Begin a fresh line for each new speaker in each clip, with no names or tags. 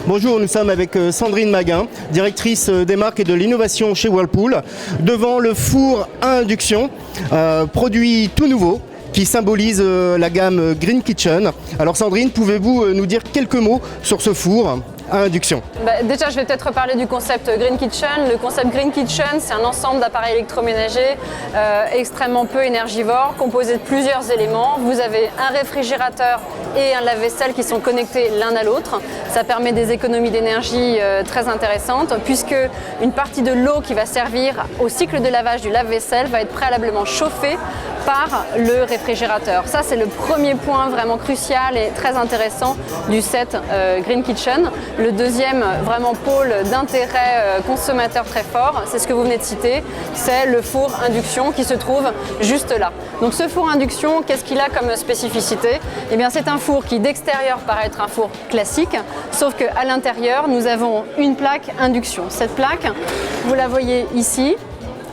Bonjour, nous sommes avec Sandrine Maguin, directrice des marques et de l'innovation chez Whirlpool, devant le four à induction, produit tout nouveau qui symbolise la gamme Green Kitchen. Alors Sandrine, pouvez-vous nous dire quelques mots sur ce four à induction?
Déjà, je vais peut-être reparler du concept Green Kitchen. Le concept Green Kitchen, c'est un ensemble d'appareils électroménagers extrêmement peu énergivores, composé de plusieurs éléments. Vous avez un réfrigérateur et un lave-vaisselle qui sont connectés l'un à l'autre. Ça permet des économies d'énergie très intéressantes, puisque une partie de l'eau qui va servir au cycle de lavage du lave-vaisselle va être préalablement chauffée par le réfrigérateur. Ça, c'est le premier point vraiment crucial et très intéressant du set Green Kitchen. Le deuxième vraiment pôle d'intérêt consommateur très fort, c'est ce que vous venez de citer, c'est le four induction qui se trouve juste là. Donc ce four induction, qu'est-ce qu'il a comme spécificité? Eh bien, c'est un four qui d'extérieur paraît être un four classique, sauf qu'à l'intérieur, nous avons une plaque induction. Cette plaque, vous la voyez ici.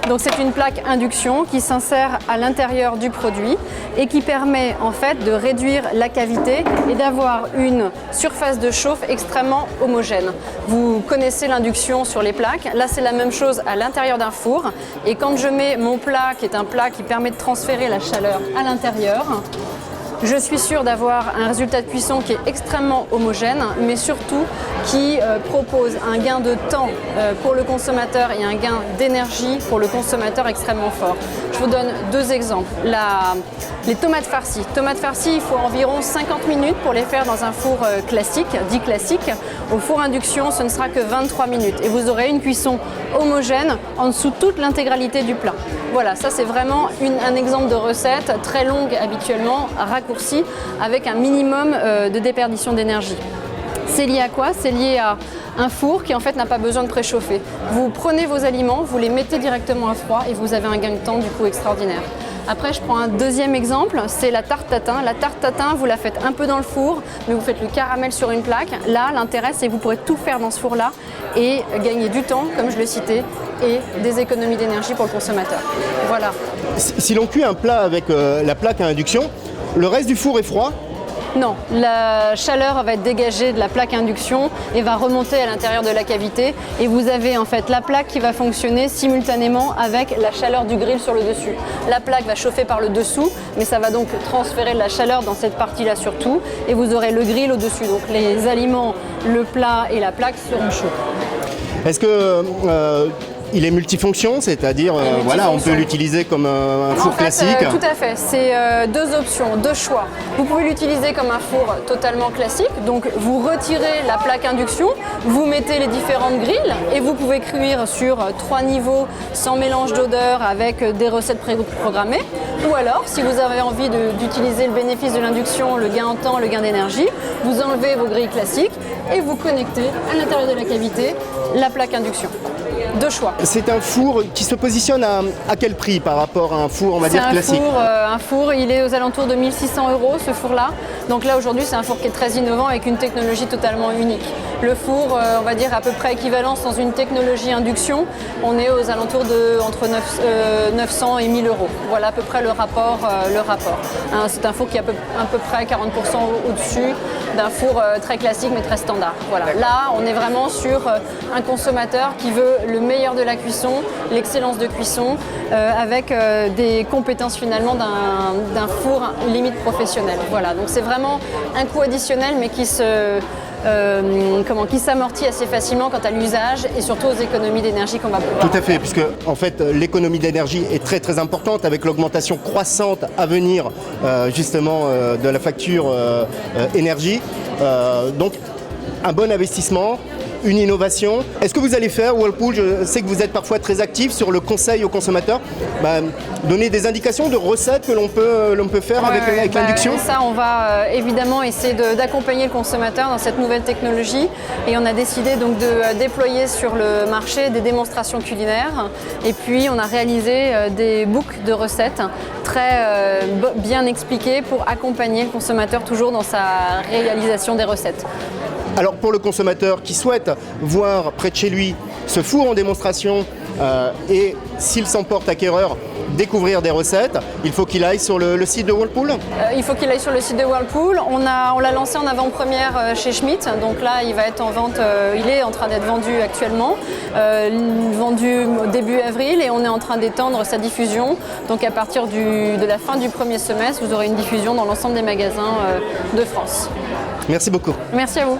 Donc c'est une plaque induction qui s'insère à l'intérieur du produit et qui permet en fait de réduire la cavité et d'avoir une surface de chauffe extrêmement homogène. Vous connaissez l'induction sur les plaques, là c'est la même chose à l'intérieur d'un four et quand je mets mon plat qui est un plat qui permet de transférer la chaleur à l'intérieur, je suis sûre d'avoir un résultat de cuisson qui est extrêmement homogène, mais surtout qui propose un gain de temps pour le consommateur et un gain d'énergie pour le consommateur extrêmement fort. Je vous donne deux exemples. Les tomates farcies. Tomates farcies, il faut environ 50 minutes pour les faire dans un four classique, dit classique. Au four induction, ce ne sera que 23 minutes et vous aurez une cuisson homogène en dessous toute l'intégralité du plat. Voilà, ça c'est vraiment un exemple de recette très longue habituellement, raccourcie, avec un minimum de déperdition d'énergie. C'est lié à quoi? C'est lié à un four qui en fait n'a pas besoin de préchauffer. Vous prenez vos aliments, vous les mettez directement à froid et vous avez un gain de temps du coup extraordinaire. Après, je prends un deuxième exemple, c'est la tarte tatin. La tarte tatin, vous la faites un peu dans le four, mais vous faites le caramel sur une plaque. Là, l'intérêt, c'est que vous pourrez tout faire dans ce four-là et gagner du temps, comme je le citais, et des économies d'énergie pour le consommateur. Voilà.
Si l'on cuit un plat avec la plaque à induction, le reste du four est froid?
Non, la chaleur va être dégagée de la plaque induction et va remonter à l'intérieur de la cavité et vous avez en fait la plaque qui va fonctionner simultanément avec la chaleur du grill sur le dessus. La plaque va chauffer par le dessous, mais ça va donc transférer de la chaleur dans cette partie-là surtout et vous aurez le grill au-dessus. Donc les aliments, le plat et la plaque seront chauds.
Est-ce que il est multifonction, c'est-à-dire voilà, on peut l'utiliser comme un four classique?
Tout à fait, c'est deux options, deux choix. Vous pouvez l'utiliser comme un four totalement classique, donc vous retirez la plaque induction, vous mettez les différentes grilles et vous pouvez cuire sur 3 niveaux sans mélange d'odeur avec des recettes préprogrammées. Ou alors, si vous avez envie d'utiliser le bénéfice de l'induction, le gain en temps, le gain d'énergie, vous enlevez vos grilles classiques et vous connectez à l'intérieur de la cavité la plaque induction. Deux choix.
C'est un four qui se positionne à quel prix par rapport à un four, on va dire, classique?
Un four, il est aux alentours de 1 600 € ce four-là. Donc là, aujourd'hui, c'est un four qui est très innovant avec une technologie totalement unique. Le four, on va dire à peu près équivalent sans une technologie induction, on est aux alentours de entre 900 et 1 000 €. Voilà à peu près le rapport. C'est un four qui est à peu près 40% au-dessus d'un four très classique mais très standard. Voilà. Là, on est vraiment sur un consommateur qui veut le meilleur de la cuisson, l'excellence de cuisson, avec des compétences finalement d'un four limite professionnel. Voilà, donc c'est vraiment un coût additionnel mais qui s'amortit assez facilement quant à l'usage et surtout aux économies d'énergie qu'on va pouvoir.
Tout à fait, puisque en fait l'économie d'énergie est très très importante avec l'augmentation croissante à venir justement de la facture énergie. Donc un bon investissement, une innovation. Est-ce que vous allez faire, Whirlpool, je sais que vous êtes parfois très actif sur le conseil aux consommateurs, donner des indications de recettes que l'on peut faire avec l'induction?
Ça, on va évidemment essayer d'accompagner le consommateur dans cette nouvelle technologie et on a décidé donc de déployer sur le marché des démonstrations culinaires et puis on a réalisé des books de recettes très bien expliquées pour accompagner le consommateur toujours dans sa réalisation des recettes.
Alors pour le consommateur qui souhaite voir près de chez lui ce four en démonstration et s'il s'emporte acquéreur découvrir des recettes, il faut qu'il aille sur le site de Whirlpool.
Il faut qu'il aille sur le site de Whirlpool. On l'a lancé en avant-première chez Schmitt, donc là il va être en vente, il est en train d'être vendu actuellement, vendu au début avril et on est en train d'étendre sa diffusion. Donc à partir de la fin du premier semestre, vous aurez une diffusion dans l'ensemble des magasins de France.
Merci beaucoup.
Merci à vous.